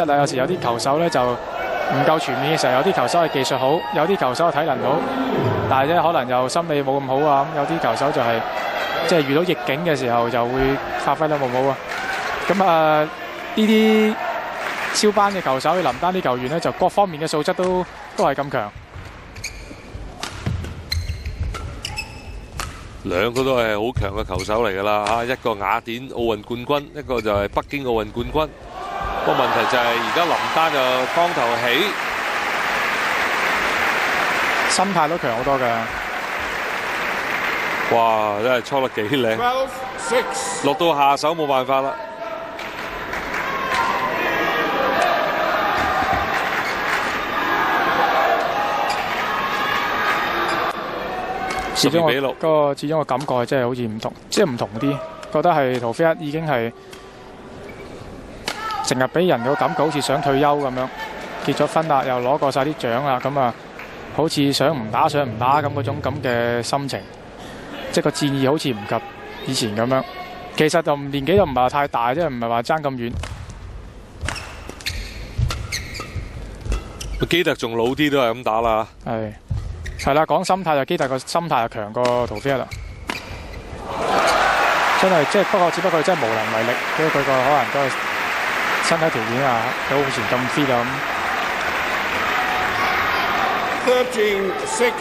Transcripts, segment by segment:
啊，有時有啲球手咧就唔夠全面嘅時候，有啲球手係技術好，有啲球手係體能好，但係咧可能又心理冇咁好啊。咁有啲球手就係即係遇到逆境嘅時候就會發揮得冇好啊。咁呢啲超班嘅球手，林丹啲球員咧就各方面嘅素質都係咁強。兩個都係好強嘅球手嚟㗎啦嚇，一個雅典奧運冠軍，一個就係北京奧運冠軍。個問題就係而家林丹就當頭起，心態都強好多㗎。哇！真係搓得幾靚，落到下手冇辦法啦。始終個感覺真係好似唔同，即係唔同啲，覺得係陶菲克已經係成日俾人個感覺好似想退休咁樣，結咗婚啦，又攞過晒啲獎啦，咁啊，好似想唔打咁嗰種咁嘅心情，即係個戰意好似唔及以前咁樣。其實就年紀就唔係話太大，即係唔係話爭咁遠。基特仲老啲都係咁打啦。係啦，講心態就基特個心態係強過陶菲克啦，真係即係只不過真係無能為力，因為佢個可能都係身體條件啊，佢好似咁 fit 啊咁。13-6。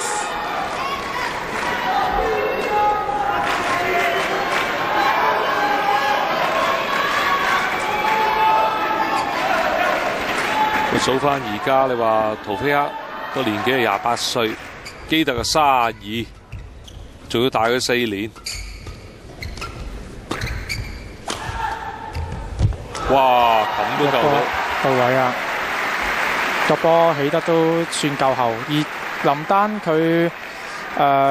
你數翻而家，你話陶菲克個年紀係28歲。基特嘅32，仲要大佢4年。哇！咁都夠到位啊！個波起得都算夠後。而林丹佢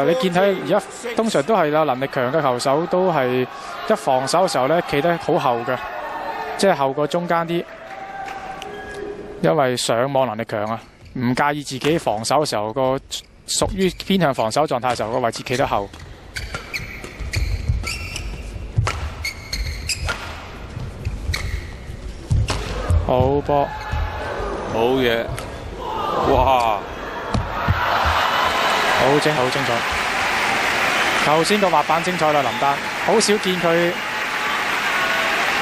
你見睇而家通常都係啦，能力強嘅球手都係一防守嘅時候咧，企得好後嘅，即係後過中間啲，因為上網能力強啊，唔介意自己防守嘅時候個。屬於偏向防守狀態嘅時候，個位置企得後。好波，好嘢！哇，好精彩！頭先個滑板精彩啦，林丹，好少見佢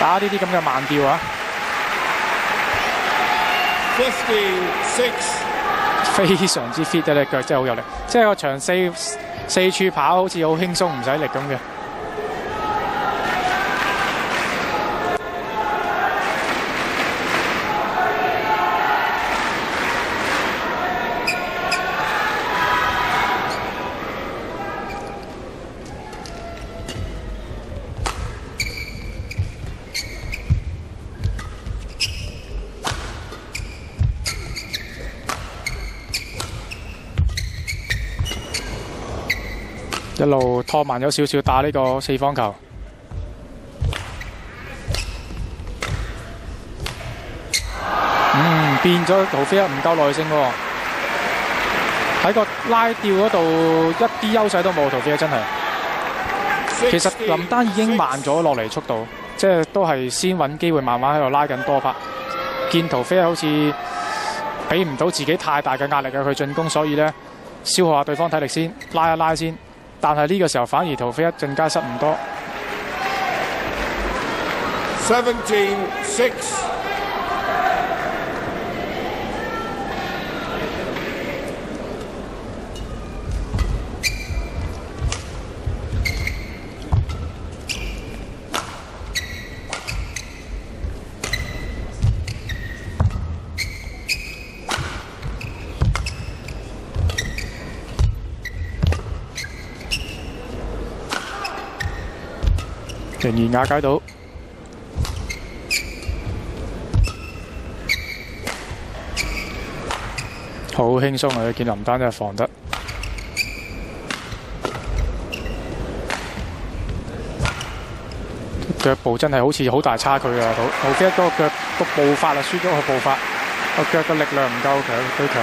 打呢啲咁嘅慢調啊。15-6。非常之 fit 嘅，腳真係好有力，即係個場四處跑，好似好輕鬆唔使力咁嘅。一路拖慢咗少少打呢個四方球，變咗陶菲克唔夠耐性喎，喺個拉吊嗰度一啲優勢都冇，陶菲克真係。其實林丹已經慢咗落嚟速度，即係都係先揾機會慢慢喺度拉緊多拍。見陶菲克好似俾唔到自己太大嘅壓力嘅佢進攻，所以呢消耗下對方體力先，拉一拉先。但係呢個時候反而陶菲克更加失誤多。17-6。仍然瓦解到，好輕鬆啊！見林丹真係防得，腳步真係好似好大差距啊！陶菲克嗰個腳個步伐啊，輸咗個步伐，個腳嘅力量唔夠強，佢強。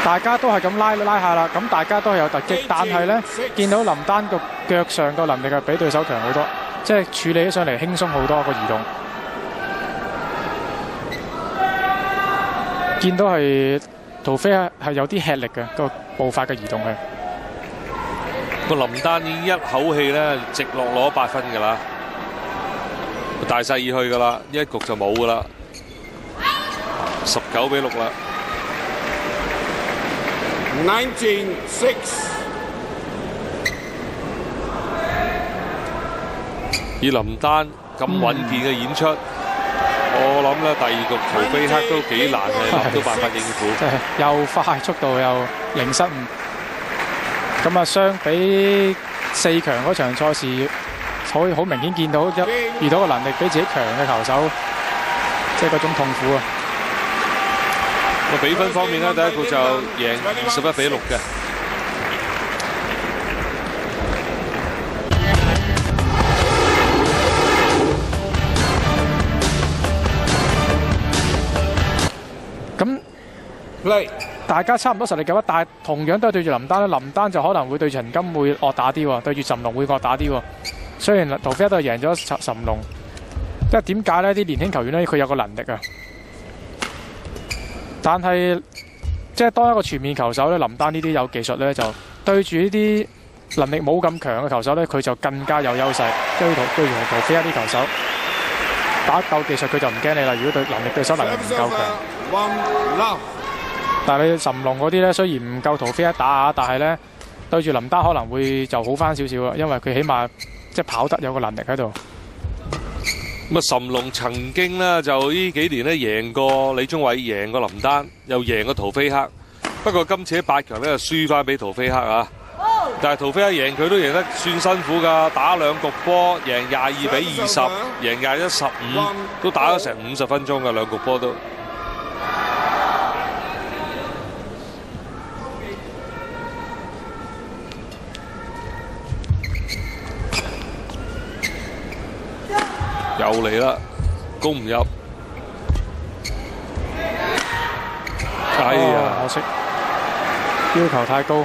大家都係咁拉下啦，咁大家都係有突擊，但係呢，見到林丹個腳上個能力係比對手強好多，即係處理起上嚟輕鬆好多個移動。見到係陶菲係有啲吃力嘅個步伐嘅移動係。個林丹已經一口氣咧直落攞8分㗎啦，大勢已去㗎啦，一局就冇㗎啦，19-6啦。19-6. 以林丹咁穩健嘅演出，我諗咧第2局陶菲克都幾難係諗到辦法應付。即係又快速度又零失誤。咁啊，相比4強嗰場賽事，可以好明顯見到遇到個能力比自己強嘅球手，即係嗰種痛苦啊！個比分方面咧，第一局就贏21-6嘅。咁大家差唔多實力夠，但係同樣都係對住林丹咧，林丹就可能會對陳金會惡打啲喎，對住岑龍會惡打啲喎。雖然陶菲克都係贏咗岑龍，因為點解呢？啲年輕球員咧，佢有個能力啊，但係即係當一個全面球手咧，林丹呢啲有技術咧，就對住呢啲能力冇咁強嘅球手咧，佢就更加有優勢。對住陶菲克啲球手打鬥技術，佢就唔驚你啦。如果對能力對手能力唔夠強。但係你岑龍嗰啲咧，雖然唔夠陶菲克打下，但係咧對住林丹可能會就好翻少少啦，因為佢起碼即係跑得有個能力喺度。咁啊，岑龍曾經咧就呢幾年咧贏過李宗偉，贏過林丹，又贏過陶菲克。不過今次喺8強咧就輸翻俾陶菲克啊！但係陶菲克贏佢都贏得算辛苦㗎，打2局波，贏22-20，贏21-15，都打咗成50分鐘㗎，2局波都。又嚟啦，攻唔入，哎呀，可惜要求太高。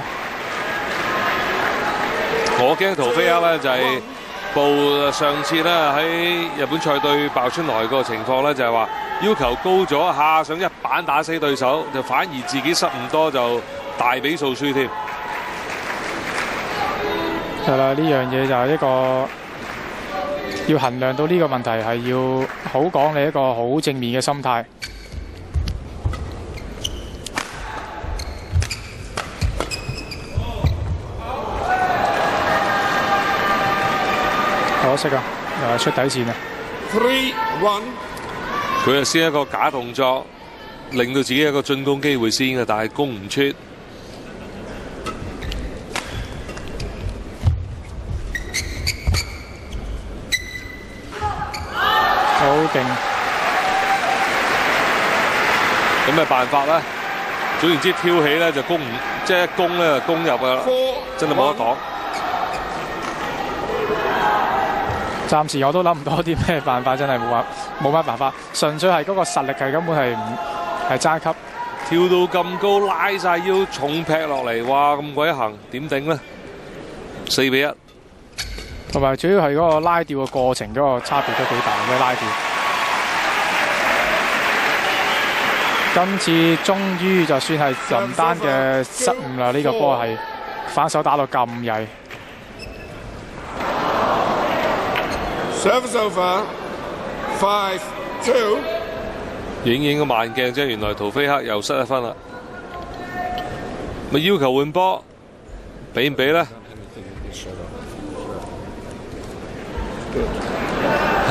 我驚陶菲克咧就係報上次咧喺日本賽對爆春來個情況咧，就係話要求高咗下，想一板打死對手，就反而自己失誤多，就大比數輸添。係啦，呢樣嘢就係一個。要衡量到呢個問題係要好講你一個好正面嘅心態。可惜啊，又係出底線啊。3-1。佢係先一個假動作，令到自己有一個進攻機會先嘅，但係攻唔出。好勁！有咩辦法咧？總言之，挑起咧就攻唔，即係一攻咧就攻入㗎啦，真係冇得擋。暫時我都諗唔到啲咩辦法，真係冇乜辦法，純粹係嗰個實力係根本係唔係爭級。跳到咁高，拉晒腰，重劈落嚟，哇咁鬼行，點頂咧？4-1。同埋主要係嗰個拉吊嘅過程嗰個差別都幾大嘅拉吊。今次終於就算係林丹嘅失誤啦，呢個波係反手打到咁曳。Service over. 5-2。影個慢鏡啫，原來陶菲克又失1分啦。咪要求換波，俾唔俾咧？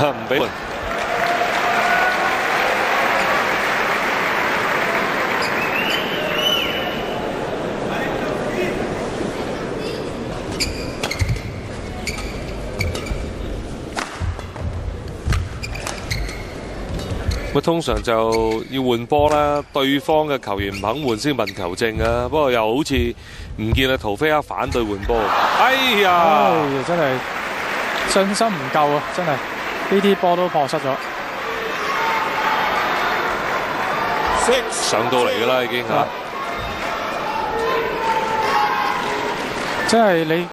唔俾。咁通常就要換波啦，對方嘅球員唔肯換先問球證啊。不過又好似唔見阿陶菲克反對換波。哎呀，真係信心唔夠啊！真係呢啲波都破失咗。上到嚟㗎啦，已經嚇。即係你。